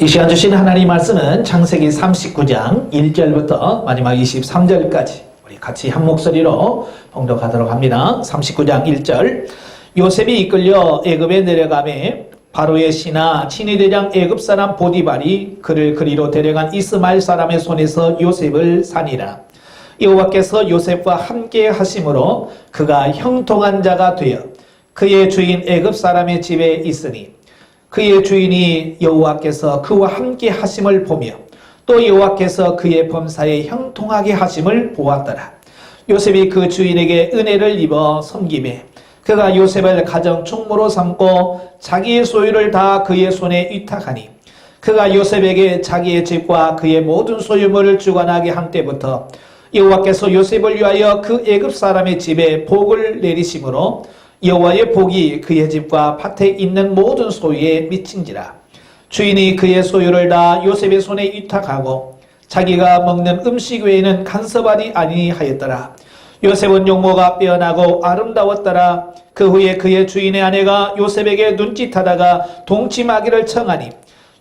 이 시간 주신 하나님 말씀은 창세기 39장 1절부터 마지막 23절까지 우리 같이 한 목소리로 봉독하도록 합니다. 39장 1절. 요셉이 이끌려 애굽에 내려가매 바로의 신하 친위대장 애굽 사람 보디발이 그를 그리로 데려간 이스마엘 사람의 손에서 요셉을 산이라. 여호와께서 요셉과 함께 하심으로 그가 형통한 자가 되어 그의 주인 애굽 사람의 집에 있으니 그의 주인이 여호와께서 그와 함께 하심을 보며 또 여호와께서 그의 범사에 형통하게 하심을 보았더라. 요셉이 그 주인에게 은혜를 입어 섬기매 그가 요셉을 가정 총무로 삼고 자기의 소유를 다 그의 손에 위탁하니 그가 요셉에게 자기의 집과 그의 모든 소유물을 주관하게 한 때부터 여호와께서 요셉을 위하여 그 애굽 사람의 집에 복을 내리심으로 여호와의 복이 그의 집과 밭에 있는 모든 소유에 미친지라. 주인이 그의 소유를 다 요셉의 손에 위탁하고 자기가 먹는 음식 외에는 간섭하지 아니하였더라. 요셉은 용모가 빼어나고 아름다웠더라. 그 후에 그의 주인의 아내가 요셉에게 눈짓하다가 동침하기를 청하니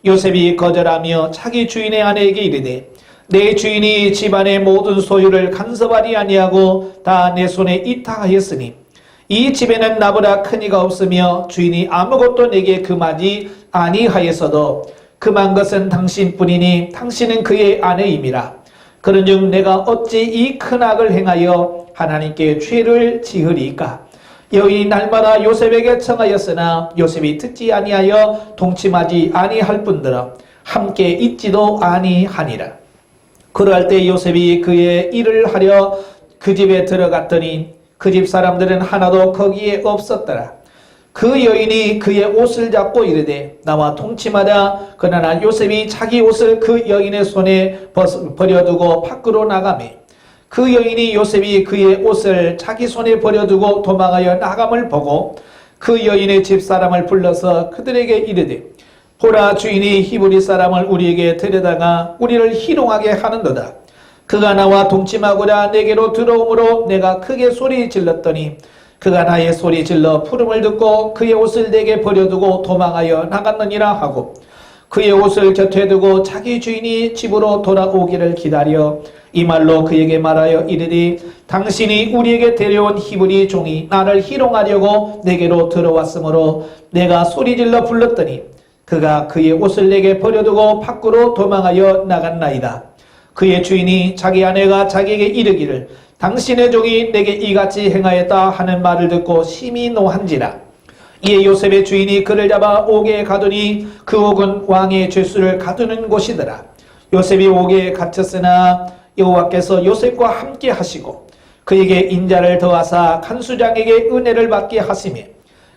요셉이 거절하며 자기 주인의 아내에게 이르되 내 주인이 집안의 모든 소유를 간섭하지 아니하고 다 내 손에 위탁하였으니 이 집에는 나보다 큰 이가 없으며 주인이 아무것도 내게 금하지 아니하였어도 금한 것은 당신뿐이니 당신은 그의 아내임이라. 그런즉 내가 어찌 이 큰 악을 행하여 하나님께 죄를 지으리까. 여인이 날마다 요셉에게 청하였으나 요셉이 듣지 아니하여 동침하지 아니할 뿐더러 함께 있지도 아니하니라. 그럴 때 요셉이 그의 일을 하려 그 집에 들어갔더니 그 집 사람들은 하나도 거기에 없었더라. 그 여인이 그의 옷을 잡고 이르되 나와 동침하자. 그러나 요셉이 자기 옷을 그 여인의 손에 버려두고 밖으로 나가매 그 여인이 요셉이 그의 옷을 자기 손에 버려두고 도망하여 나감을 보고 그 여인의 집사람을 불러서 그들에게 이르되 보라, 주인이 히브리 사람을 우리에게 데려다가 우리를 희롱하게 하는도다. 그가 나와 동침하고자 내게로 들어오므로 내가 크게 소리 질렀더니 그가 나의 소리 질러 부름을 듣고 그의 옷을 내게 버려두고 도망하여 나갔느니라 하고 그의 옷을 곁에 두고 자기 주인이 집으로 돌아오기를 기다려 이 말로 그에게 말하여 이르되 당신이 우리에게 데려온 히브리 종이 나를 희롱하려고 내게로 들어왔으므로 내가 소리질러 불렀더니 그가 그의 옷을 내게 버려두고 밖으로 도망하여 나갔나이다. 그의 주인이 자기 아내가 자기에게 이르기를 당신의 종이 내게 이같이 행하였다 하는 말을 듣고 심히 노한지라. 이에 요셉의 주인이 그를 잡아 옥에 가두니 그 옥은 왕의 죄수를 가두는 곳이더라. 요셉이 옥에 갇혔으나 여호와께서 요셉과 함께 하시고 그에게 인자를 더하사 간수장에게 은혜를 받게 하시며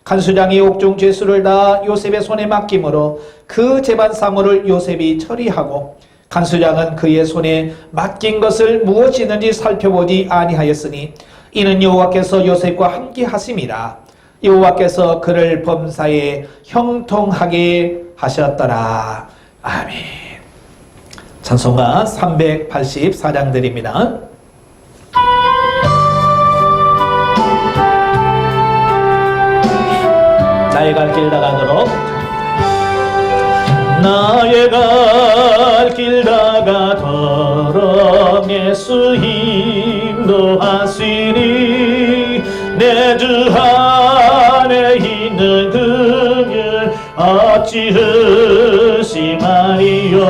간수장이 옥중 죄수를 다 요셉의 손에 맡김으로 그 재반 사물을 요셉이 처리하고 간수장은 그의 손에 맡긴 것을 무엇이든지 살펴보지 아니하였으니 이는 여호와께서 요셉과 함께 하심이라. 여호와께서 그를 범사에 형통하게 하셨더라. 아멘. 찬송가 384장들입니다. 나의 갈 길 나가도록 나의 갈 길 나가도록 예수 인도하시니 내 주 안에 있는 그를 어찌 의심하리요.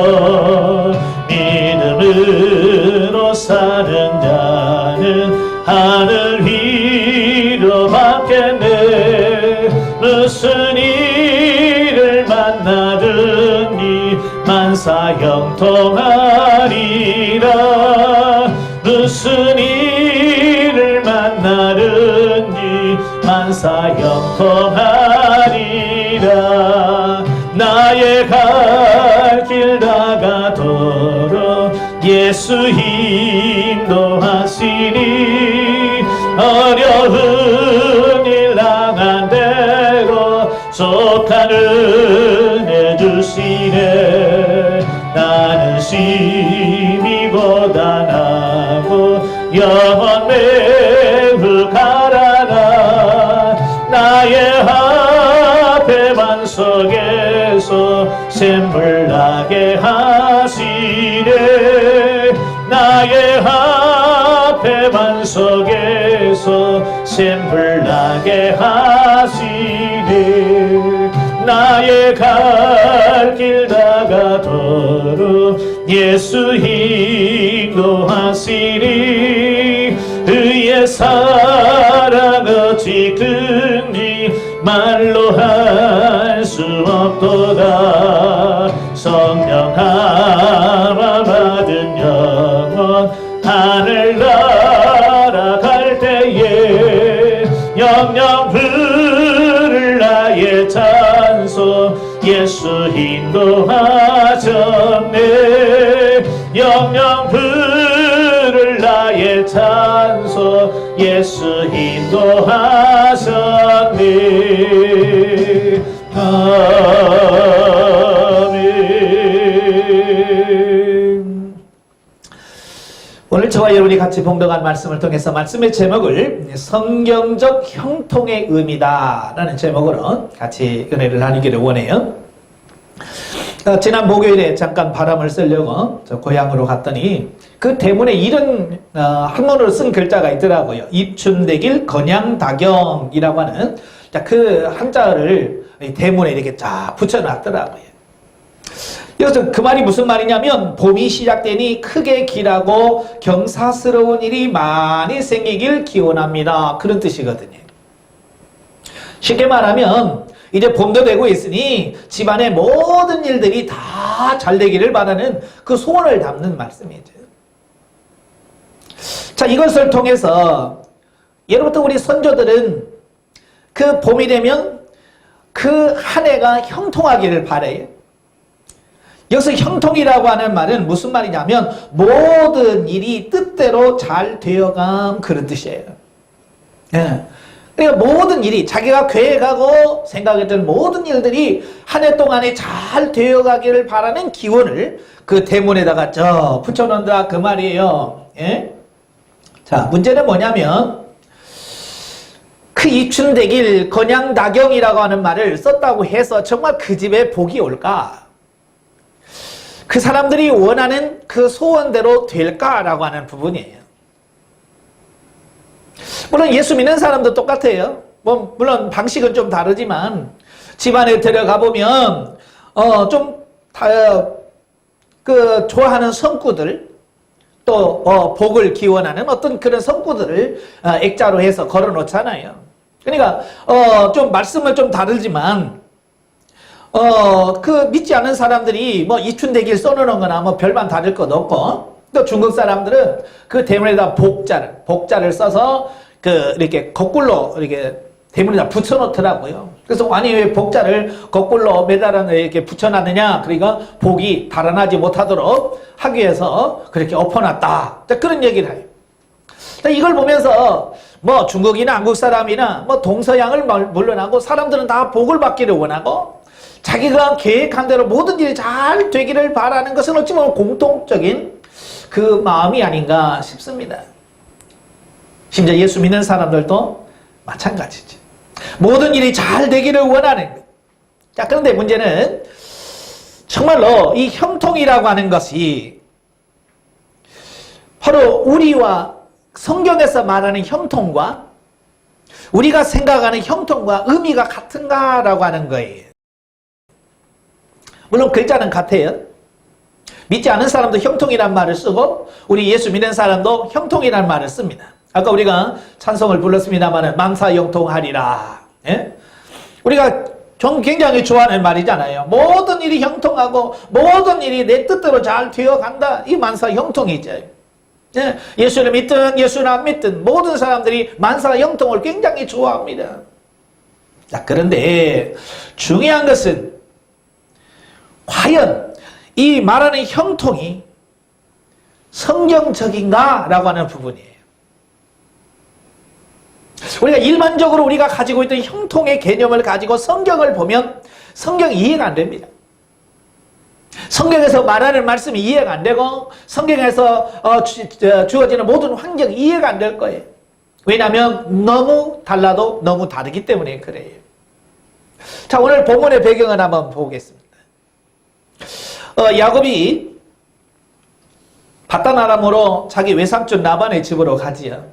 믿음으로 사는 자는 하늘 위로 받겠네. 무슨 일을 만나든지 만사 형통하리라. 무슨 일을 만나든지 만사 형통하리라. 나의 갈 길 나가도록 예수 인도하시니 어려운 일 당한 대로 속한 은혜 주시네. 나는 심히 고단하고 영원 매우 가라나 나의 앞에 반석에서 샘물 나게 하시네. 나의 앞에 반석에서 샘물 나게 하시네. 나의 갈 길 다가도록 예수 인도하시니. 그의 사랑 어찌 큰지 말로 할 수 없도다. 성령 하나 받은 영혼 하늘 날아갈 때에 영영 부를 나의 찬송 예수 인도하셨네. 영영 부를 나의 찬송 예수 인도하셨네. 아멘. 오늘 저와 여러분이 같이 봉독한 말씀을 통해서 말씀의 제목을 성경적 형통의 의미다 라는 제목으로 같이 은혜를 나누기를 원해요. 지난 목요일에 잠깐 바람을 쐬려고 저 고향으로 갔더니 그 대문에 이런 한문으로 쓴 글자가 있더라고요. 입춘대길 건양다경이라고 하는 그 한자를 대문에 이렇게 쫙 붙여놨더라고요. 그래서 그 말이 무슨 말이냐면 봄이 시작되니 크게 길하고 경사스러운 일이 많이 생기길 기원합니다. 그런 뜻이거든요. 쉽게 말하면 이제 봄도 되고 있으니 집안의 모든 일들이 다 잘 되기를 바라는 그 소원을 담는 말씀이죠. 자, 이것을 통해서 예로부터 우리 선조들은 그 봄이 되면 그 한 해가 형통하기를 바라요. 여기서 형통이라고 하는 말은 무슨 말이냐면 모든 일이 뜻대로 잘 되어감 그런 뜻이에요. 예. 그러니까 모든 일이 자기가 계획하고 생각했던 모든 일들이 한 해 동안에 잘 되어가기를 바라는 기원을 그 대문에다가 붙여놓는다 그 말이에요. 예? 자, 문제는 뭐냐면 그 입춘대길 건양다경이라고 하는 말을 썼다고 해서 정말 그 집에 복이 올까? 그 사람들이 원하는 그 소원대로 될까라고 하는 부분이에요. 물론 예수 믿는 사람도 똑같아요. 물론 방식은 좀 다르지만 집안에 들어가 보면 좋아하는 성구들 또 복을 기원하는 어떤 그런 성구들을 액자로 해서 걸어 놓잖아요. 그러니까 좀 말씀은 좀 다르지만 그 믿지 않는 사람들이 입춘대길 써놓는 거나 별반 다를 것 없고, 또 중국 사람들은 그 대문에다 복자를 써서 이렇게 거꾸로 이렇게 대문에다 붙여놓더라고요. 그래서 아니 왜 복자를 거꾸로 매달아서 이렇게 붙여놨느냐? 그러니까 복이 달아나지 못하도록 하기 위해서 그렇게 엎어놨다. 그런 얘기를 해요. 이걸 보면서 중국이나 한국 사람이나 동서양을 물러나고 사람들은 다 복을 받기를 원하고 자기가 계획한 대로 모든 일이 잘 되기를 바라는 것은 어찌 보면 공통적인 그 마음이 아닌가 싶습니다. 심지어 예수 믿는 사람들도 마찬가지죠. 모든 일이 잘 되기를 원하는 것. 자, 그런데 문제는 정말로 이 형통이라고 하는 것이 바로 우리와 성경에서 말하는 형통과 우리가 생각하는 형통과 의미가 같은가라고 하는 거예요. 물론 글자는 같아요. 믿지 않은 사람도 형통이란 말을 쓰고 우리 예수 믿는 사람도 형통이란 말을 씁니다. 아까 우리가 찬송을 불렀습니다만 만사형통하리라. 예? 우리가 굉장히 좋아하는 말이잖아요. 모든 일이 형통하고 모든 일이 내 뜻대로 잘 되어간다. 이 만사형통이죠. 예? 예수를 믿든 예수를 안 믿든 모든 사람들이 만사형통을 굉장히 좋아합니다. 자, 그런데 중요한 것은 과연 이 말하는 형통이 성경적인가? 라고 하는 부분이에요. 우리가 일반적으로 우리가 가지고 있던 형통의 개념을 가지고 성경을 보면 성경이 이해가 안 됩니다. 성경에서 말하는 말씀이 이해가 안 되고 성경에서 주어지는 모든 환경이 이해가 안 될 거예요. 왜냐하면 너무 달라도 너무 다르기 때문에 그래요. 자, 오늘 본문의 배경을 한번 보겠습니다. 야곱이 바다나람으로 자기 외삼촌 라반의 집으로 가지요.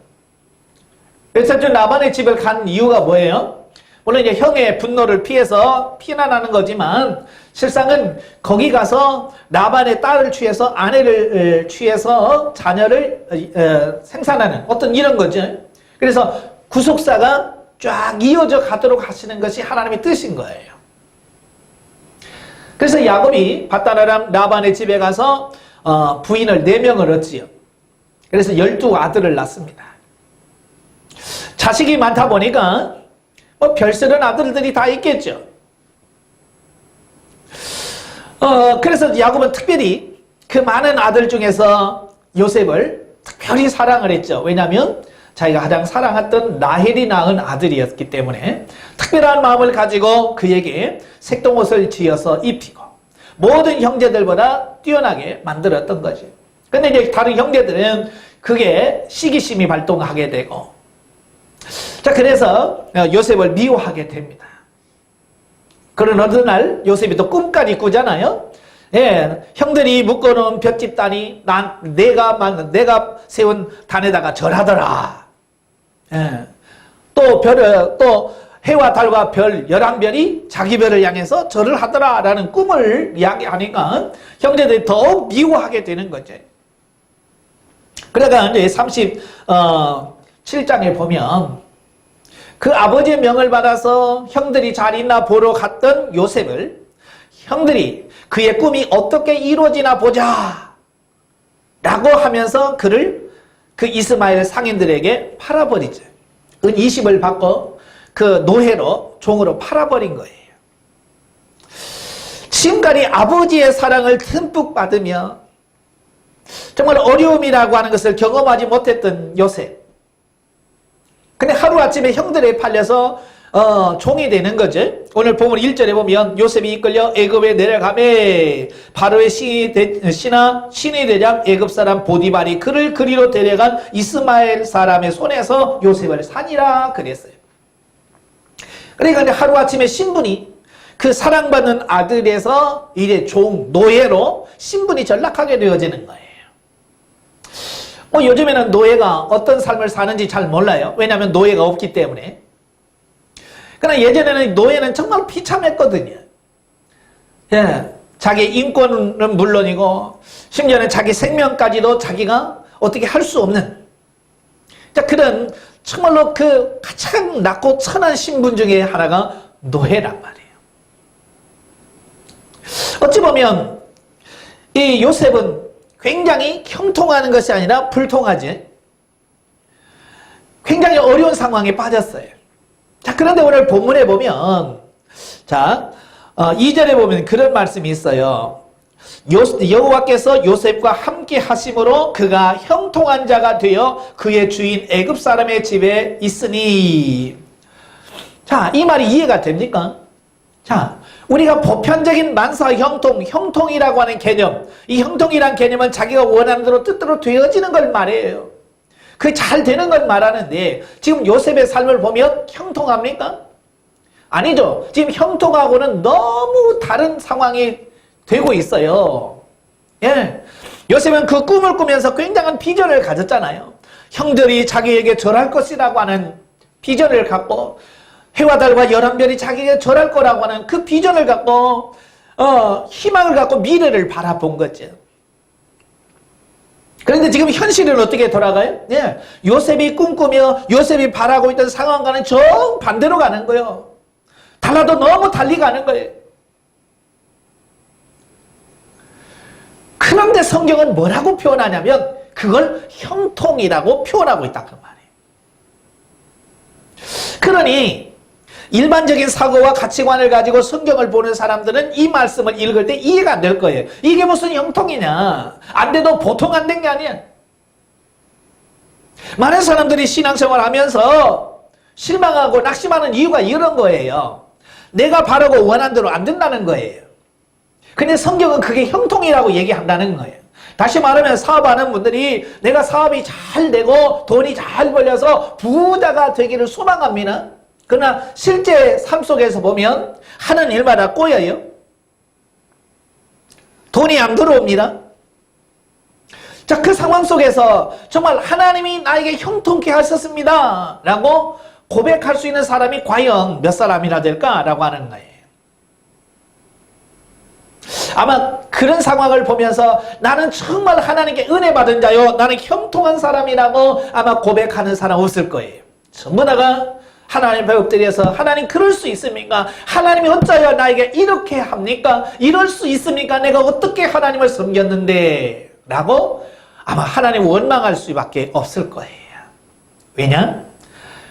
외삼촌 라반의 집을 간 이유가 뭐예요? 물론 이제 형의 분노를 피해서 피난하는 거지만 실상은 거기 가서 라반의 딸을 취해서 아내를 취해서 자녀를 생산하는 어떤 이런 거죠. 그래서 구속사가 쫙 이어져 가도록 하시는 것이 하나님의 뜻인 거예요. 그래서 야곱이 밧다나람 라반의 집에 가서 부인을 4명을 얻지요. 그래서 12아들을 낳습니다. 자식이 많다 보니까 뭐 별스런 아들들이 다 있겠죠. 그래서 야곱은 특별히 그 많은 아들 중에서 요셉을 특별히 사랑을 했죠. 왜냐하면 자기가 가장 사랑했던 라헬이 낳은 아들이었기 때문에 특별한 마음을 가지고 그에게 색동옷을 지어서 입히고 모든 형제들보다 뛰어나게 만들었던 거죠. 근데 이제 다른 형제들은 그게 시기심이 발동하게 되고, 자, 그래서 요셉을 미워하게 됩니다. 그런 어느 날 요셉이 또 꿈까지 꾸잖아요. 예, 형들이 묶어놓은 볏짚 단이 내가 세운 단에다가 절하더라. 예, 또 해와 달과 별 11별이 자기 별을 향해서 절을 하더라 라는 꿈을 이야기하니까 형제들이 더욱 미워하게 되는 거죠. 그러니까 이제 37장에 보면 그 아버지의 명을 받아서 형들이 잘 있나 보러 갔던 요셉을 형들이 그의 꿈이 어떻게 이루어지나 보자 라고 하면서 그를 그 이스마엘 상인들에게 팔아버리죠. 은 20을 받고 그 노예로 종으로 팔아버린 거예요. 지금까지 아버지의 사랑을 듬뿍 받으며 정말 어려움이라고 하는 것을 경험하지 못했던 요셉. 근데 하루아침에 형들에 팔려서 종이 되는 거죠. 오늘 본문 1절에 보면 요셉이 이끌려 애굽에 내려가매 바로의 신이 되자 애굽 사람 보디발이 그를 그리로 데려간 이스마엘 사람의 손에서 요셉을 산이라 그랬어요. 그러니까 이제 하루아침에 신분이 그 사랑받는 아들에서 이제 노예로 신분이 전락하게 되어지는 거예요. 요즘에는 노예가 어떤 삶을 사는지 잘 몰라요. 왜냐하면 노예가 없기 때문에. 그러나 예전에는 노예는 정말 비참했거든요. 예, 자기 인권은 물론이고 심지어는 자기 생명까지도 자기가 어떻게 할 수 없는, 자, 그런 정말로 그 가장 낮고 천한 신분 중에 하나가 노예란 말이에요. 어찌 보면 이 요셉은 굉장히 형통하는 것이 아니라 불통하지. 굉장히 어려운 상황에 빠졌어요. 자, 그런데 오늘 본문에 보면, 자, 2절에 보면 그런 말씀이 있어요. 여호와께서 요셉과 함께 하심으로 그가 형통한 자가 되어 그의 주인 애굽 사람의 집에 있으니. 자, 이 말이 이해가 됩니까? 자, 우리가 보편적인 만사 형통이라고 하는 개념, 이 형통이란 개념은 자기가 원하는 대로 뜻대로 되어지는 걸 말해요. 그게 잘 되는 걸 말하는데 지금 요셉의 삶을 보면 형통합니까? 아니죠. 지금 형통하고는 너무 다른 상황이 되고 있어요. 예, 요셉은 그 꿈을 꾸면서 굉장한 비전을 가졌잖아요. 형들이 자기에게 절할 것이라고 하는 비전을 갖고 해와 달과 11별이 자기에게 절할 거라고 하는 그 비전을 갖고 희망을 갖고 미래를 바라본 거죠. 그런데 지금 현실은 어떻게 돌아가요? 예, 요셉이 꿈꾸며 요셉이 바라고 있던 상황과는 정반대로 가는 거예요. 달라도 너무 달리 가는 거예요. 그런데 성경은 뭐라고 표현하냐면 그걸 형통이라고 표현하고 있다 그 말이에요. 그러니 일반적인 사고와 가치관을 가지고 성경을 보는 사람들은 이 말씀을 읽을 때 이해가 안 될 거예요. 이게 무슨 형통이냐. 안 돼도 보통 안 된 게 아니야. 많은 사람들이 신앙생활 하면서 실망하고 낙심하는 이유가 이런 거예요. 내가 바라고 원한 대로 안 된다는 거예요. 근데 성경은 그게 형통이라고 얘기한다는 거예요. 다시 말하면 사업하는 분들이 내가 사업이 잘 되고 돈이 잘 벌려서 부자가 되기를 소망합니다. 그러나 실제 삶 속에서 보면 하는 일마다 꼬여요. 돈이 안 들어옵니다. 자, 그 상황 속에서 정말 하나님이 나에게 형통케 하셨습니다 라고 고백할 수 있는 사람이 과연 몇 사람이나 될까라고 하는 거예요. 아마 그런 상황을 보면서 나는 정말 하나님께 은혜 받은 자요, 나는 형통한 사람이라고 아마 고백하는 사람 없을 거예요. 전부 다가 하나님 앞에 엎드려서 하나님 그럴 수 있습니까? 하나님이 어찌하여 나에게 이렇게 합니까? 이럴 수 있습니까? 내가 어떻게 하나님을 섬겼는데 라고 아마 하나님 원망할 수밖에 없을 거예요. 왜냐?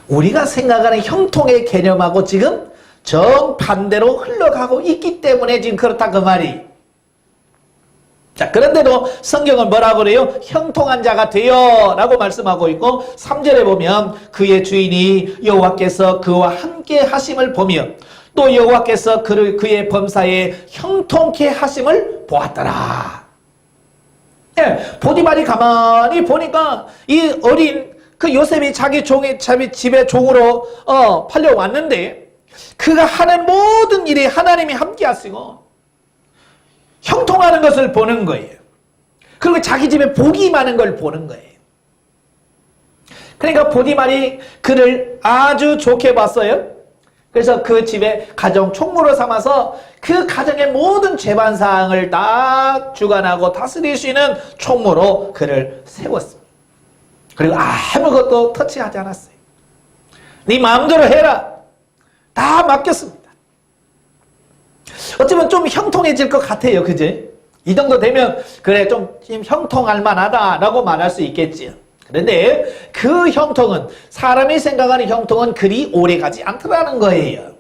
우리가 생각하는 형통의 개념하고 지금 정반대로 흘러가고 있기 때문에 지금 그렇다 그 말이. 자, 그런데도 성경은 뭐라고 그래요? 형통한 자가 되어 라고 말씀하고 있고 3절에 보면 그의 주인이 여호와께서 그와 함께 하심을 보며 또 여호와께서 그의 범사에 형통케 하심을 보았더라. 예, 보디발이 가만히 보니까 이 어린 그 요셉이 자기 집에 종으로 팔려왔는데 그가 하는 모든 일에 하나님이 함께 하시고 형통하는 것을 보는 거예요. 그리고 자기 집에 복이 많은 걸 보는 거예요. 그러니까 보디발이 그를 아주 좋게 봤어요. 그래서 그 집에 가정 총무로 삼아서 그 가정의 모든 재반사항을 다 주관하고 다스릴 수 있는 총무로 그를 세웠습니다. 그리고 아무것도 터치하지 않았어요. 네 마음대로 해라. 다 맡겼습니다. 어쩌면 좀 형통해질 것 같아요. 그지? 이 정도 되면 그래 좀 형통할 만하다라고 말할 수 있겠지요. 그런데 그 형통은 사람이 생각하는 형통은 그리 오래가지 않더라는 거예요.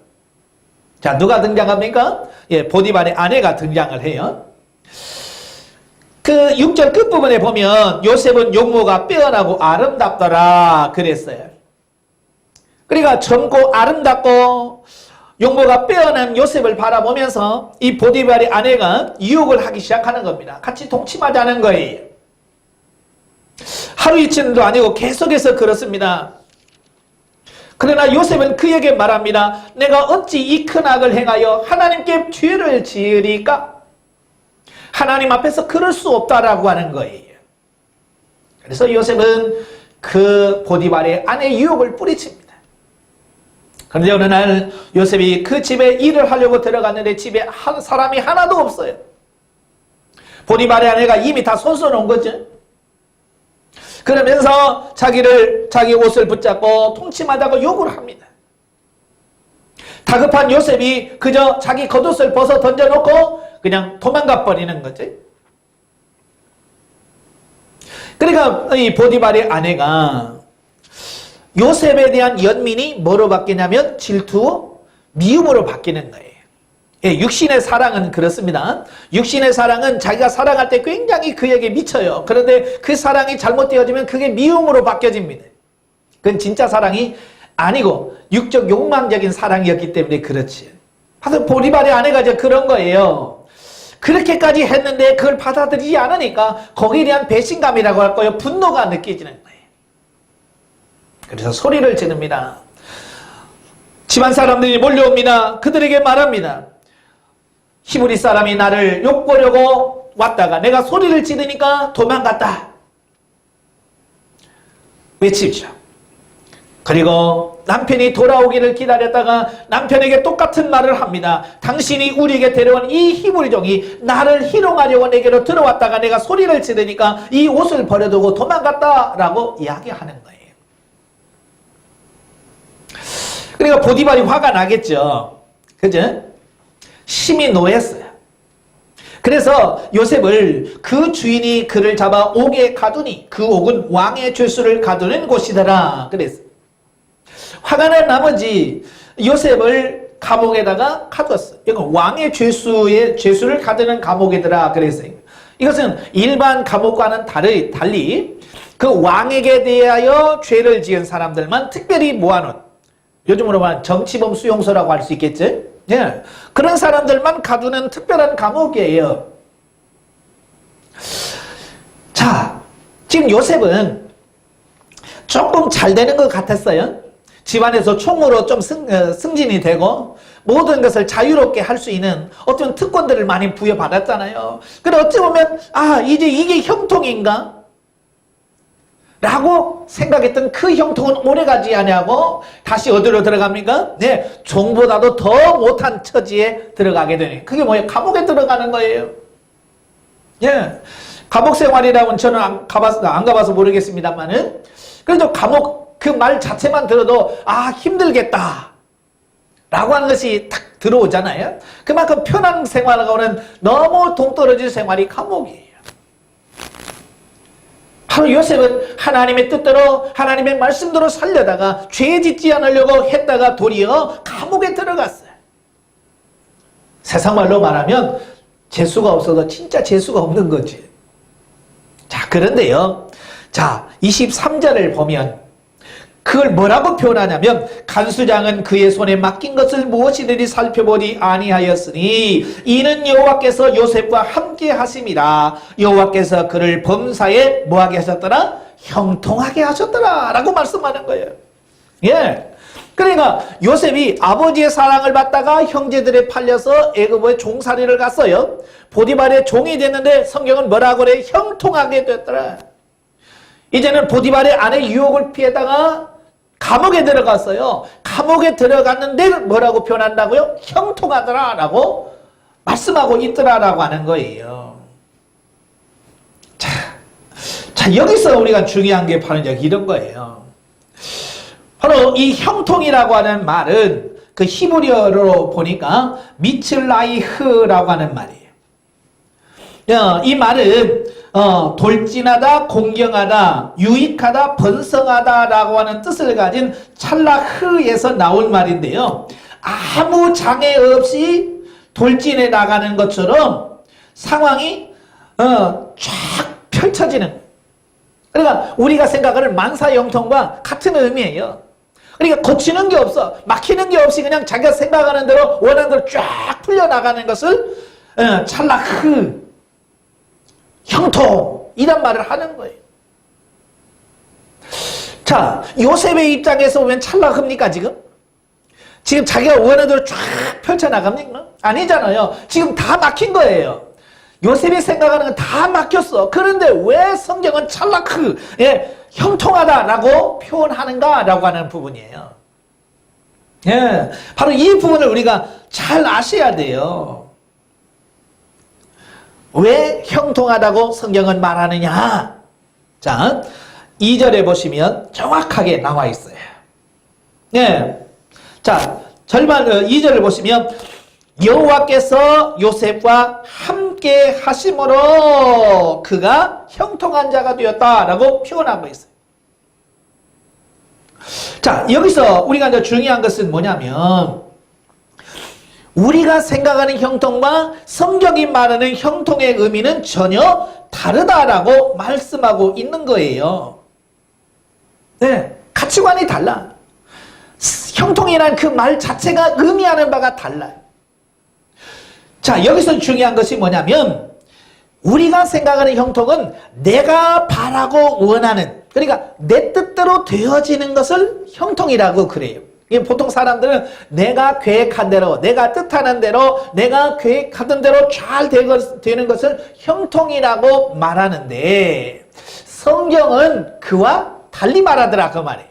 자, 누가 등장합니까? 예, 보디발의 아내가 등장을 해요. 그 6절 끝부분에 보면 요셉은 용모가 빼어나고 아름답더라 그랬어요. 그러니까 젊고 아름답고 용모가 빼어난 요셉을 바라보면서 이 보디발의 아내가 유혹을 하기 시작하는 겁니다. 같이 동침하자는 거예요. 하루 이틀도 아니고 계속해서 그렇습니다. 그러나 요셉은 그에게 말합니다. 내가 어찌 이 큰 악을 행하여 하나님께 죄를 지으리까? 하나님 앞에서 그럴 수 없다라고 하는 거예요. 그래서 요셉은 그 보디발의 아내 유혹을 뿌리칩니다. 그런데 어느 날 요셉이 그 집에 일을 하려고 들어갔는데 집에 사람이 하나도 없어요. 보디발의 아내가 이미 다 손써놓은 거죠. 그러면서 자기 옷을 붙잡고 통침하다고 욕을 합니다. 다급한 요셉이 그저 자기 겉옷을 벗어 던져놓고 그냥 도망가 버리는 거지. 그러니까 이 보디발의 아내가 요셉에 대한 연민이 뭐로 바뀌냐면 질투, 미움으로 바뀌는 거예요. 예, 육신의 사랑은 그렇습니다. 육신의 사랑은 자기가 사랑할 때 굉장히 그에게 미쳐요. 그런데 그 사랑이 잘못되어지면 그게 미움으로 바뀌어집니다. 그건 진짜 사랑이 아니고 육적 욕망적인 사랑이었기 때문에 그렇지. 하여튼 보디발의 아내가 이제 그런 거예요. 그렇게까지 했는데 그걸 받아들이지 않으니까 거기에 대한 배신감이라고 할까요? 분노가 느껴지는 거예요. 그래서 소리를 지릅니다. 집안 사람들이 몰려옵니다. 그들에게 말합니다. 히브리 사람이 나를 욕보려고 왔다가 내가 소리를 지르니까 도망갔다. 외치죠. 그리고 남편이 돌아오기를 기다렸다가 남편에게 똑같은 말을 합니다. 당신이 우리에게 데려온 이 히브리 종이 나를 희롱하려고 내게로 들어왔다가 내가 소리를 지르니까 이 옷을 버려두고 도망갔다라고 이야기하는 거예요. 그러니까 보디발이 화가 나겠죠. 그죠? 심히 노했어요. 그래서 요셉을 그 주인이 그를 잡아 옥에 가두니 그 옥은 왕의 죄수를 가두는 곳이더라. 그랬어요. 화가 난 나머지 요셉을 감옥에다가 가두었어요. 이건 왕의 죄수를 가두는 감옥이더라. 그랬어요. 이것은 일반 감옥과는 달리 그 왕에게 대하여 죄를 지은 사람들만 특별히 모아놓은 요즘으로 말하는 정치범 수용소라고 할 수 있겠죠? 예. 그런 사람들만 가두는 특별한 감옥이에요. 자, 지금 요셉은 조금 잘 되는 것 같았어요. 집안에서 총으로 좀 승진이 되고 모든 것을 자유롭게 할 수 있는 어떤 특권들을 많이 부여받았잖아요. 그래 어찌 보면 이제 이게 형통인가? 라고 생각했던 그 형통은 오래가지 아니하고 다시 어디로 들어갑니까? 네, 종보다도 더 못한 처지에 들어가게 되네. 그게 뭐예요? 감옥에 들어가는 거예요. 예, 감옥 생활이라고는 저는 안 가봐서 모르겠습니다만은 그래도 감옥 그 말 자체만 들어도 힘들겠다 라고 하는 것이 탁 들어오잖아요. 그만큼 편한 생활하고는 너무 동떨어진 생활이 감옥이에요. 바로 요셉은 하나님의 뜻대로 하나님의 말씀대로 살려다가 죄 짓지 않으려고 했다가 도리어 감옥에 들어갔어요. 세상 말로 말하면 재수가 없어도 진짜 재수가 없는 거지. 자, 그런데요. 자, 23절을 보면 그걸 뭐라고 표현하냐면 간수장은 그의 손에 맡긴 것을 무엇이든지 살펴보지 아니하였으니 이는 여호와께서 요셉과 함께 하심이라. 여호와께서 그를 범사에 뭐하게 하셨더라? 형통하게 하셨더라 라고 말씀하는 거예요. 예. 그러니까 요셉이 아버지의 사랑을 받다가 형제들에 팔려서 애굽의 종살이를 갔어요. 보디발의 종이 됐는데 성경은 뭐라고 그래? 형통하게 됐더라. 이제는 보디발의 아내 유혹을 피해다가 감옥에 들어갔어요. 감옥에 들어갔는데 뭐라고 표현한다고요? 형통하더라 라고 말씀하고 있더라라고 하는 거예요. 자, 여기서 우리가 중요한 게 바로 이런 거예요. 바로 이 형통이라고 하는 말은 그 히브리어로 보니까 미츠라이흐라고 하는 말이에요. 이 말은 돌진하다, 공경하다, 유익하다, 번성하다 라고 하는 뜻을 가진 찰라흐에서 나온 말인데요. 아무 장애 없이 돌진해 나가는 것처럼 상황이 쫙 펼쳐지는. 그러니까 우리가 생각하는 만사형통과 같은 의미예요. 그러니까 거치는 게 없어. 막히는 게 없이 그냥 자기가 생각하는 대로 원하는 대로 쫙 풀려나가는 것을 찰라흐, 형통 이란 말을 하는 거예요. 자, 요셉의 입장에서 보면 찰나합니까 지금? 지금 자기가 원하는 대로 쫙 펼쳐나갑니까? 아니잖아요. 지금 다 막힌 거예요. 요셉이 생각하는 건 다 막혔어. 그런데 왜 성경은 찰라크, 형통하다라고 표현하는가라고 하는 부분이에요. 예, 바로 이 부분을 우리가 잘 아셔야 돼요. 왜 형통하다고 성경은 말하느냐? 자, 2절에 보시면 정확하게 나와 있어요. 예. 자, 절반 2절을 보시면 여호와께서 요셉과 함께 하심으로 그가 형통한 자가 되었다라고 표현하고 있어요. 자, 여기서 우리가 이제 중요한 것은 뭐냐면 우리가 생각하는 형통과 성경이 말하는 형통의 의미는 전혀 다르다라고 말씀하고 있는 거예요. 네, 가치관이 달라. 형통이란 그 말 자체가 의미하는 바가 달라요. 자, 여기서 중요한 것이 뭐냐면 우리가 생각하는 형통은 내가 바라고 원하는, 그러니까 내 뜻대로 되어지는 것을 형통이라고 그래요. 보통 사람들은 내가 계획한 대로, 내가 뜻하는 대로, 내가 계획하던 대로 잘 되는 것을 형통이라고 말하는데 성경은 그와 달리 말하더라 그 말이에요.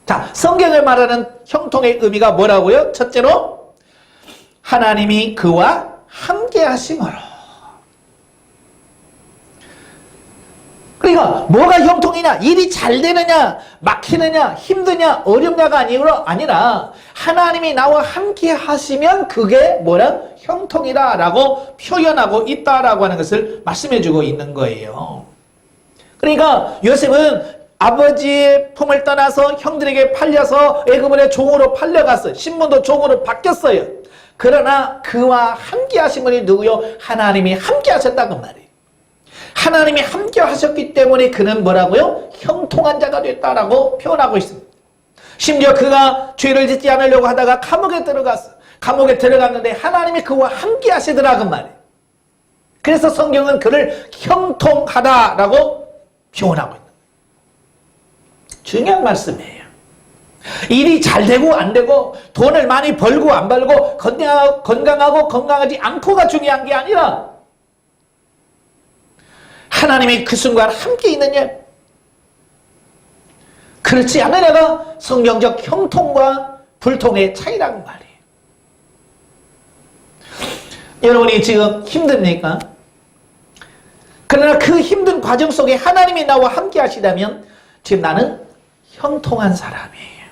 자, 성경을 말하는 형통의 의미가 뭐라고요? 첫째로 하나님이 그와 함께 하심으로. 그러니까 뭐가 형통이냐? 일이 잘 되느냐? 막히느냐? 힘드냐? 어렵냐가 아니라 하나님이 나와 함께 하시면 그게 뭐라? 형통이다 라고 표현하고 있다라고 하는 것을 말씀해주고 있는 거예요. 그러니까 요셉은 아버지의 품을 떠나서 형들에게 팔려서 애굽의 종으로 팔려갔어요. 신분도 종으로 바뀌었어요. 그러나 그와 함께 하신 분이 누구요? 하나님이 함께 하셨다는 말이에요. 하나님이 함께 하셨기 때문에 그는 뭐라고요? 형통한 자가 됐다라고 표현하고 있습니다. 심지어 그가 죄를 짓지 않으려고 하다가 감옥에 들어갔어요. 감옥에 들어갔는데 하나님이 그와 함께 하시더라고 말이에요. 그래서 성경은 그를 형통하다라고 표현하고 있는 거예요. 중요한 말씀이에요. 일이 잘 되고 안 되고 돈을 많이 벌고 안 벌고 건강하고 건강하지 않고가 중요한 게 아니라 하나님이 그 순간 함께 있느냐, 그렇지 않느냐가 성경적 형통과 불통의 차이라는 말이에요. 여러분이 지금 힘듭니까? 그러나 그 힘든 과정 속에 하나님이 나와 함께 하시다면 지금 나는 형통한 사람이에요.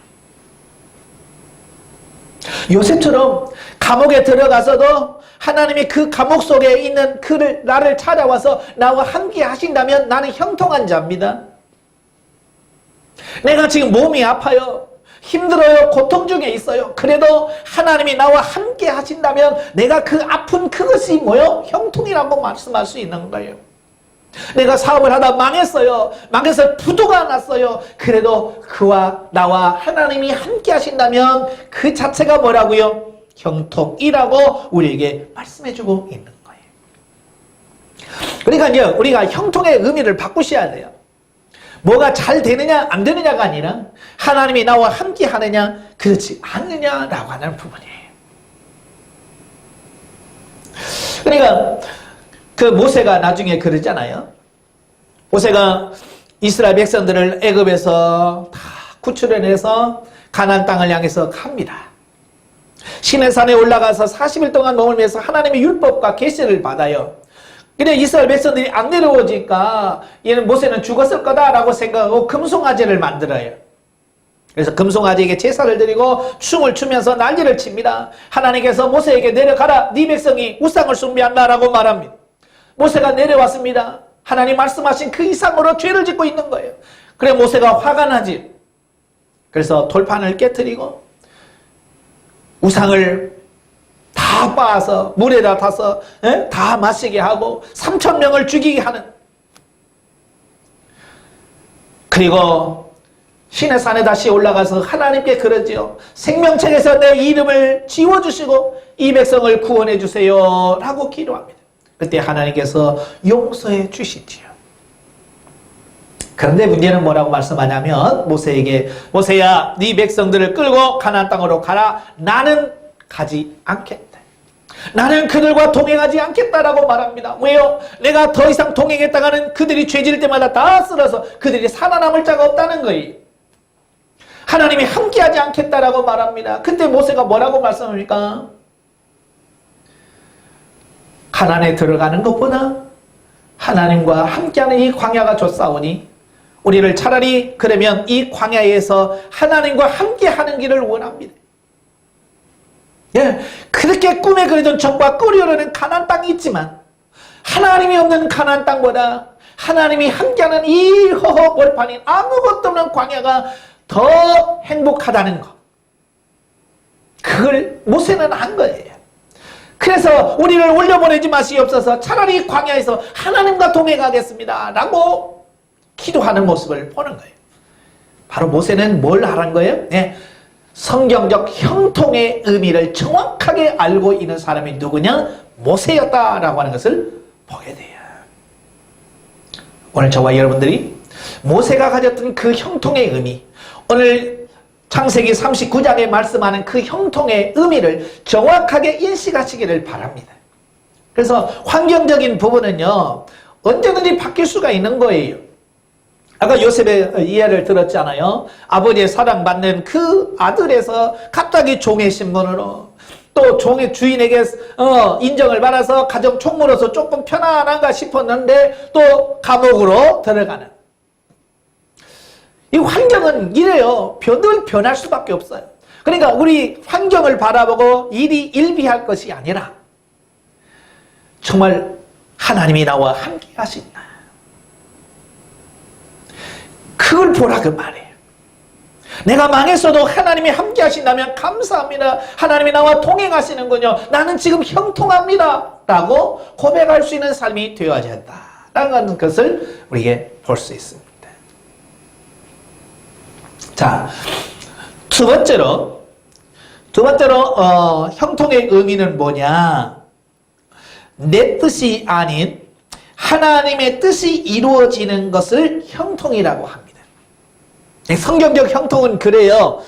요셉처럼 감옥에 들어가서도 하나님이 그 감옥 속에 있는 그를 나를 찾아와서 나와 함께 하신다면 나는 형통한 자입니다. 내가 지금 몸이 아파요. 힘들어요. 고통 중에 있어요. 그래도 하나님이 나와 함께 하신다면 내가 그 아픈 그것이 뭐요? 형통이라고 말씀할 수 있는 거예요. 내가 사업을 하다 망했어요. 망해서 부도가 났어요. 그래도 그와 나와 하나님이 함께 하신다면 그 자체가 뭐라고요? 형통이라고 우리에게 말씀해주고 있는 거예요. 그러니까 이제 우리가 형통의 의미를 바꾸셔야 돼요. 뭐가 잘 되느냐 안 되느냐가 아니라 하나님이 나와 함께 하느냐 그렇지 않느냐라고 하는 부분이에요. 그러니까 그 모세가 나중에 그러잖아요. 모세가 이스라엘 백성들을 애굽에서 다 구출해내서 가나안 땅을 향해서 갑니다. 시내산에 올라가서 40일 동안 머물면서 하나님의 율법과 계시를 받아요. 근데 이스라엘 백성들이 안 내려오니까 얘는 모세는 죽었을 거다라고 생각하고 금송아지를 만들어요. 그래서 금송아지에게 제사를 드리고 춤을 추면서 난리를 칩니다. 하나님께서 모세에게 내려가라, 네 백성이 우상을 숭배한다라고 말합니다. 모세가 내려왔습니다. 하나님 말씀하신 그 이상으로 죄를 짓고 있는 거예요. 그래 모세가 화가 나지. 그래서 돌판을 깨트리고 우상을 다 빻아서 물에다 타서 다 마시게 하고 3,000명을 죽이게 하는. 그리고 시내산에 다시 올라가서 하나님께 그러지요. 생명책에서 내 이름을 지워주시고 이 백성을 구원해 주세요 라고 기도합니다. 그때 하나님께서 용서해 주시지요. 그런데 문제는 뭐라고 말씀하냐면 모세에게 모세야 네 백성들을 끌고 가나안 땅으로 가라. 나는 가지 않겠다. 나는 그들과 동행하지 않겠다라고 말합니다. 왜요? 내가 더 이상 동행했다가는 그들이 죄질 때마다 다 쓸어서 그들이 살아남을 자가 없다는 거예요. 하나님이 함께하지 않겠다라고 말합니다. 그때 모세가 뭐라고 말씀합니까? 가나안에 들어가는 것보다 하나님과 함께하는 이 광야가 좋사오니 우리를 차라리 그러면 이 광야에서 하나님과 함께하는 길을 원합니다. 예, 그렇게 꿈에 그리던 적과 꿀이 흐르는 가나안 땅이 있지만 하나님이 없는 가나안 땅보다 하나님이 함께하는 이 허허벌판인 아무것도 없는 광야가 더 행복하다는 것, 그걸 모세는 한 거예요. 그래서 우리를 올려보내지 마시옵소서, 차라리 광야에서 하나님과 동행하겠습니다 라고 기도하는 모습을 보는 거예요. 바로 모세는 뭘 하란 거예요? 네, 성경적 형통의 의미를 정확하게 알고 있는 사람이 누구냐? 모세였다라고 하는 것을 보게 돼요. 오늘 저와 여러분들이 모세가 가졌던 그 형통의 의미, 오늘 창세기 39장에 말씀하는 그 형통의 의미를 정확하게 인식하시기를 바랍니다. 그래서 환경적인 부분은요, 언제든지 바뀔 수가 있는 거예요. 아까 요셉의 이야기를 들었잖아요. 아버지의 사랑받는 그 아들에서 갑자기 종의 신분으로 또 종의 주인에게 인정을 받아서 가정 총무로서 조금 편안한가 싶었는데 또 감옥으로 들어가는. 이 환경은 이래요. 늘 변할 수밖에 없어요. 그러니까 우리 환경을 바라보고 일이 일비할 것이 아니라 정말 하나님이 나와 함께 하신다, 그걸 보라 그 말이에요. 내가 망했어도 하나님이 함께 하신다면 감사합니다. 하나님이 나와 동행하시는군요. 나는 지금 형통합니다 라고 고백할 수 있는 삶이 되어야 한다라는 것을 우리에게 볼 수 있습니다. 자, 두 번째로 형통의 의미는 뭐냐? 내 뜻이 아닌 하나님의 뜻이 이루어지는 것을 형통이라고 합니다. 성경적 형통은 그래요.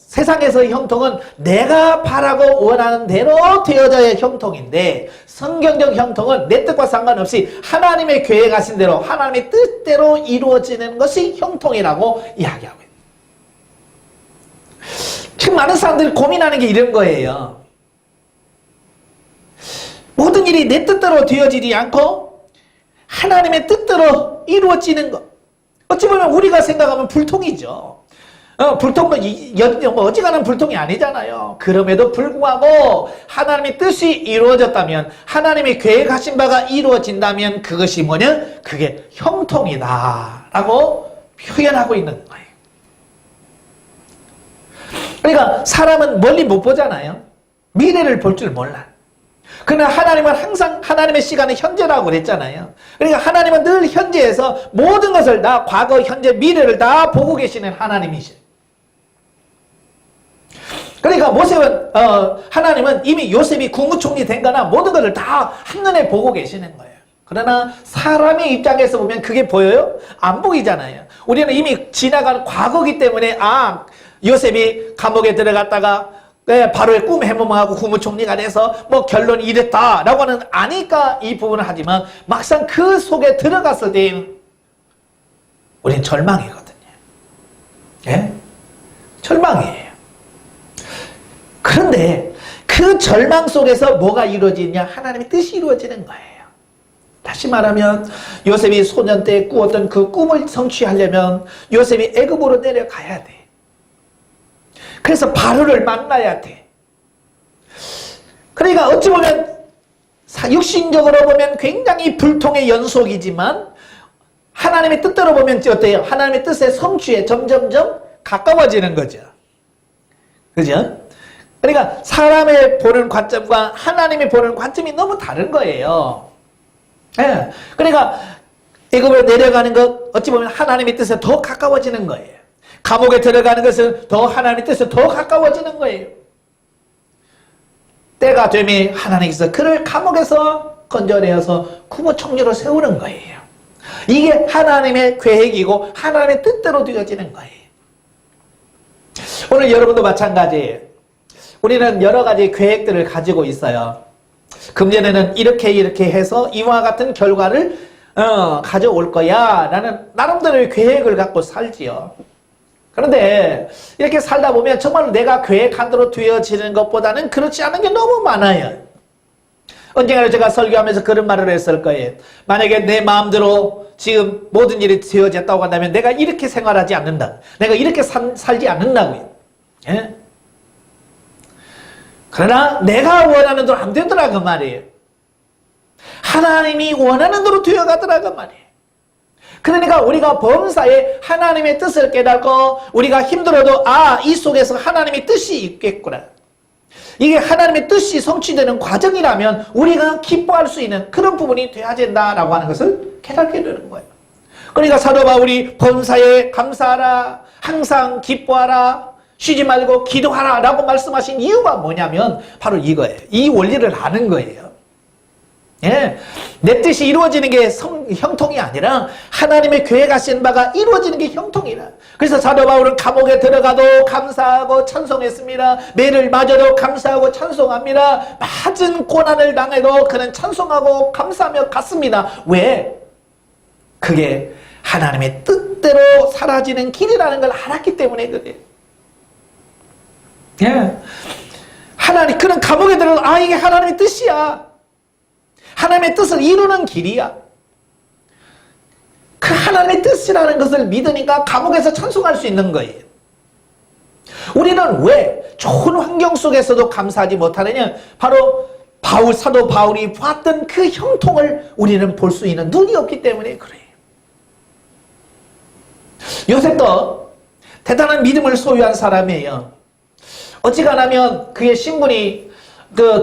세상에서의 형통은 내가 바라고 원하는 대로 되어져야 형통인데, 성경적 형통은 내 뜻과 상관없이 하나님의 계획하신 대로 하나님의 뜻대로 이루어지는 것이 형통이라고 이야기하고 있습니다. 지금 많은 사람들이 고민하는 게 이런 거예요. 모든 일이 내 뜻대로 되어지지 않고 하나님의 뜻대로 이루어지는 것. 어찌 보면 우리가 생각하면 불통이죠. 불통도 어지간한 불통이 아니잖아요. 그럼에도 불구하고 하나님의 뜻이 이루어졌다면, 하나님의 계획하신 바가 이루어진다면 그것이 뭐냐? 그게 형통이다 라고 표현하고 있는 거예요. 그러니까 사람은 멀리 못 보잖아요. 미래를 볼 줄 몰라. 그러나 하나님은 항상 하나님의 시간은 현재라고 그랬잖아요. 그러니까 하나님은 늘 현재에서 모든 것을 다, 과거, 현재, 미래를 다 보고 계시는 하나님이시죠. 그러니까 하나님은 이미 요셉이 국무총리 된 거나 모든 것을 다 한눈에 보고 계시는 거예요. 그러나 사람의 입장에서 보면 그게 보여요? 안 보이잖아요. 우리는 이미 지나간 과거이기 때문에, 요셉이 감옥에 들어갔다가 바로의 꿈 해몽하고 국무총리가 돼서 결론이 이랬다라고 하는 아니까 이 부분을 하지만, 막상 그 속에 들어갔을 때 우린 절망이거든요. 예? 절망이에요. 그런데 그 절망 속에서 뭐가 이루어지냐? 하나님의 뜻이 이루어지는 거예요. 다시 말하면 요셉이 소년 때 꾸었던 그 꿈을 성취하려면 요셉이 애굽으로 내려가야 돼. 그래서 바로를 만나야 돼. 그러니까 어찌 보면 육신적으로 보면 굉장히 불통의 연속이지만, 하나님의 뜻대로 보면 어때요? 하나님의 뜻의 성취에 점점점 가까워지는 거죠. 그죠? 그러니까 사람의 보는 관점과 하나님이 보는 관점이 너무 다른 거예요. 예. 그러니까 애굽에 내려가는 것, 어찌 보면 하나님의 뜻에 더 가까워지는 거예요. 감옥에 들어가는 것은 더 하나님의 뜻에 더 가까워지는 거예요. 때가 되면 하나님께서 그를 감옥에서 건져내어서 국무총리로 세우는 거예요. 이게 하나님의 계획이고 하나님의 뜻대로 되어지는 거예요. 오늘 여러분도 마찬가지예요. 우리는 여러 가지 계획들을 가지고 있어요. 금년에는 이렇게 해서 이와 같은 결과를 가져올 거야 라는 나름대로의 계획을 갖고 살지요. 그런데 이렇게 살다 보면 정말 내가 계획한 대로 되어지는 것보다는 그렇지 않은 게 너무 많아요. 언젠가 제가 설교하면서 그런 말을 했을 거예요. 만약에 내 마음대로 지금 모든 일이 되어졌다고 한다면 내가 이렇게 생활하지 않는다. 내가 이렇게 살지 않는다고요. 예? 그러나 내가 원하는 대로 안 되더라 그 말이에요. 하나님이 원하는 대로 되어가더라 그 말이에요. 그러니까 우리가 범사에 하나님의 뜻을 깨닫고 우리가 힘들어도 이 속에서 하나님의 뜻이 있겠구나. 이게 하나님의 뜻이 성취되는 과정이라면 우리가 기뻐할 수 있는 그런 부분이 되어야 된다라고 하는 것을 깨닫게 되는 거예요. 그러니까 사도 바울이 범사에 감사하라, 항상 기뻐하라, 쉬지 말고 기도하라 라고 말씀하신 이유가 뭐냐면 바로 이거예요. 이 원리를 아는 거예요. 예, 내 뜻이 이루어지는 게 형통이 아니라 하나님의 계획하신 바가 이루어지는 게 형통이라. 그래서 사도 바울은 감옥에 들어가도 감사하고 찬송했습니다. 매를 맞아도 감사하고 찬송합니다. 맞은 고난을 당해도 그는 찬송하고 감사하며 갔습니다. 왜? 그게 하나님의 뜻대로 사라지는 길이라는 걸 알았기 때문에 그래요. 예, 그는 감옥에 들어가도 이게 하나님의 뜻이야. 하나님의 뜻을 이루는 길이야. 그 하나님의 뜻이라는 것을 믿으니까 감옥에서 찬송할 수 있는 거예요. 우리는 왜 좋은 환경 속에서도 감사하지 못하느냐? 바로 사도 바울이 봤던 그 형통을 우리는 볼 수 있는 눈이 없기 때문에 그래요. 요셉도 대단한 믿음을 소유한 사람이에요. 어지간하면 그의 신분이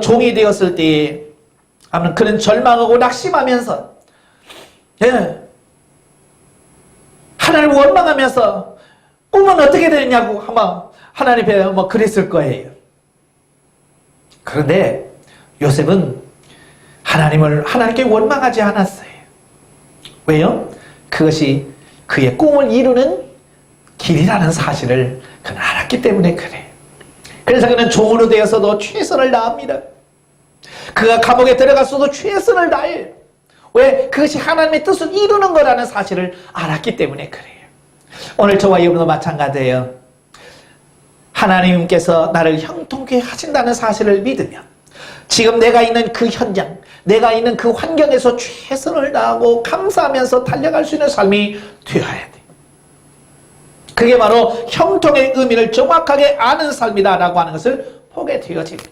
종이 되었을 때 아무튼 그는 절망하고 낙심하면서 하나님을 원망하면서 꿈은 어떻게 되느냐고 아마 하나님 앞에 그랬을 거예요. 그런데 요셉은 하나님께 원망하지 않았어요. 왜요? 그것이 그의 꿈을 이루는 길이라는 사실을 그는 알았기 때문에 그래. 그래서 그는 종으로 되어서도 최선을 다합니다. 그가 감옥에 들어갔어도 최선을 다해요. 왜? 그것이 하나님의 뜻을 이루는 거라는 사실을 알았기 때문에 그래요. 오늘 저와 여러분도 마찬가지예요. 하나님께서 나를 형통케 하신다는 사실을 믿으면 지금 내가 있는 그 현장, 내가 있는 그 환경에서 최선을 다하고 감사하면서 달려갈 수 있는 삶이 되어야 돼. 그게 바로 형통의 의미를 정확하게 아는 삶이다라고 하는 것을 보게 되어집니다.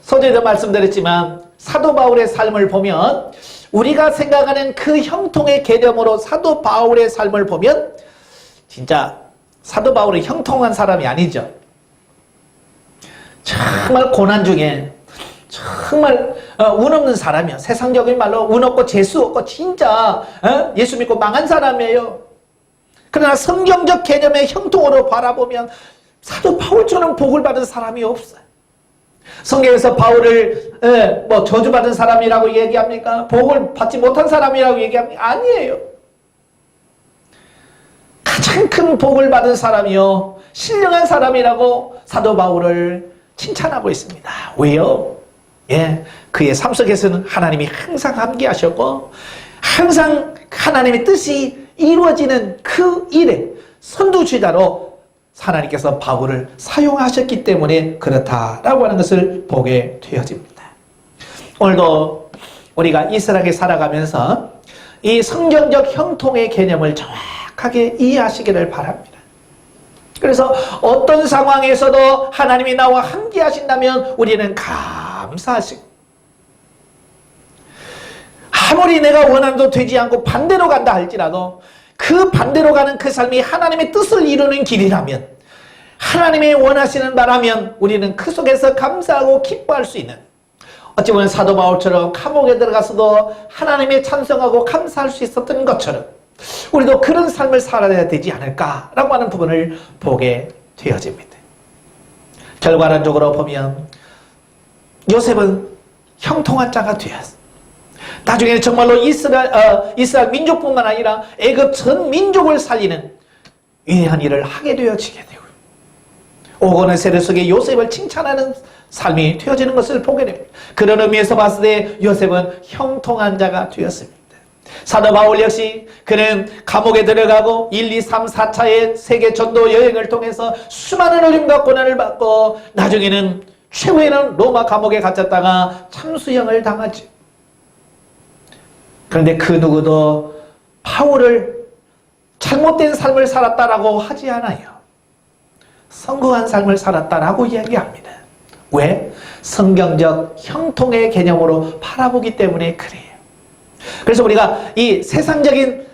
서두에도 말씀드렸지만 사도 바울의 삶을 보면 우리가 생각하는 그 형통의 개념으로 사도 바울의 삶을 보면 진짜 사도 바울은 형통한 사람이 아니죠. 정말 고난 중에 정말 운 없는 사람이에요. 세상적인 말로 운 없고 재수 없고 진짜 예수 믿고 망한 사람이에요. 그러나 성경적 개념의 형통으로 바라보면 사도 바울처럼 복을 받은 사람이 없어요. 성경에서 바울을 저주받은 사람이라고 얘기합니까? 복을 받지 못한 사람이라고 얘기합니까? 아니에요. 가장 큰 복을 받은 사람이요, 신령한 사람이라고 사도 바울을 칭찬하고 있습니다. 왜요? 그의 삶 속에서는 하나님이 항상 함께 하셨고 항상 하나님의 뜻이 이루어지는 그 일에 선두주자로 하나님께서 바울을 사용하셨기 때문에 그렇다라고 하는 것을 보게 되어집니다. 오늘도 우리가 이스라엘에 살아가면서 이 성경적 형통의 개념을 정확하게 이해하시기를 바랍니다. 그래서 어떤 상황에서도 하나님이 나와 함께 하신다면 우리는 감사하시고, 아무리 내가 원한도 되지 않고 반대로 간다 할지라도 그 반대로 가는 그 삶이 하나님의 뜻을 이루는 길이라면, 하나님의 원하시는 바라면 우리는 그 속에서 감사하고 기뻐할 수 있는, 어찌 보면 사도 바울처럼 감옥에 들어가서도 하나님의 찬송하고 감사할 수 있었던 것처럼 우리도 그런 삶을 살아야 되지 않을까라고 하는 부분을 보게 되어집니다. 결과론적으로 보면 요셉은 형통한 자가 되었습니다. 나중에는 정말로 이스라엘 민족뿐만 아니라 애굽 전 민족을 살리는 위대한 일을 하게 되어지게 되고, 오건의 세대 속에 요셉을 칭찬하는 삶이 되어지는 것을 보게 됩니다. 그런 의미에서 봤을 때 요셉은 형통한 자가 되었습니다. 사도 바울 역시 그는 감옥에 들어가고 1, 2, 3, 4차의 세계 전도 여행을 통해서 수많은 어려움과 고난을 받고 나중에는 최후에는 로마 감옥에 갇혔다가 참수형을 당하죠. 그런데 그 누구도 바울을 잘못된 삶을 살았다라고 하지 않아요. 성공한 삶을 살았다라고 이야기합니다. 왜? 성경적 형통의 개념으로 바라보기 때문에 그래요. 그래서 우리가 이 세상적인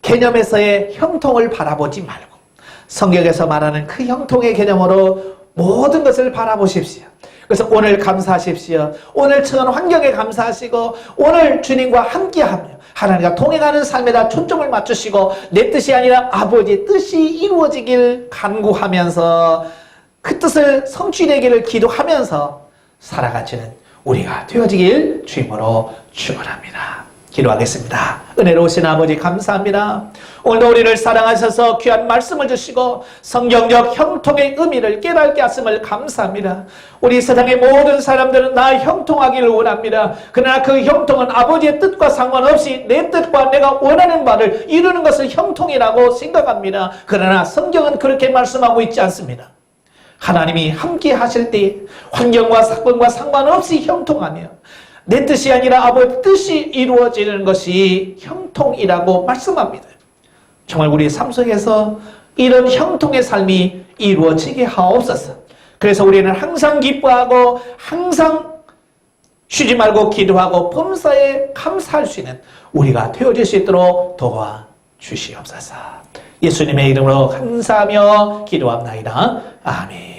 개념에서의 형통을 바라보지 말고 성경에서 말하는 그 형통의 개념으로 모든 것을 바라보십시오. 그래서 오늘 감사하십시오. 오늘 처한 환경에 감사하시고 오늘 주님과 함께하며 하나님과 동행하는 삶에다 초점을 맞추시고 내 뜻이 아니라 아버지의 뜻이 이루어지길 간구하면서 그 뜻을 성취되기를 기도하면서 살아가시는 우리가 되어지길 주님으로 축원합니다. 기도하겠습니다. 은혜로우신 아버지 감사합니다. 오늘도 우리를 사랑하셔서 귀한 말씀을 주시고 성경적 형통의 의미를 깨닫게 하심을 감사합니다. 우리 세상의 모든 사람들은 나 형통하기를 원합니다. 그러나 그 형통은 아버지의 뜻과 상관없이 내 뜻과 내가 원하는 바를 이루는 것을 형통이라고 생각합니다. 그러나 성경은 그렇게 말씀하고 있지 않습니다. 하나님이 함께 하실 때 환경과 사건과 상관없이 형통하며 내 뜻이 아니라 아버지 뜻이 이루어지는 것이 형통이라고 말씀합니다. 정말 우리 삶 속에서 이런 형통의 삶이 이루어지게 하옵소서. 그래서 우리는 항상 기뻐하고 항상 쉬지 말고 기도하고 범사에 감사할 수 있는 우리가 되어질 수 있도록 도와주시옵소서. 예수님의 이름으로 감사하며 기도합나이다. 아멘.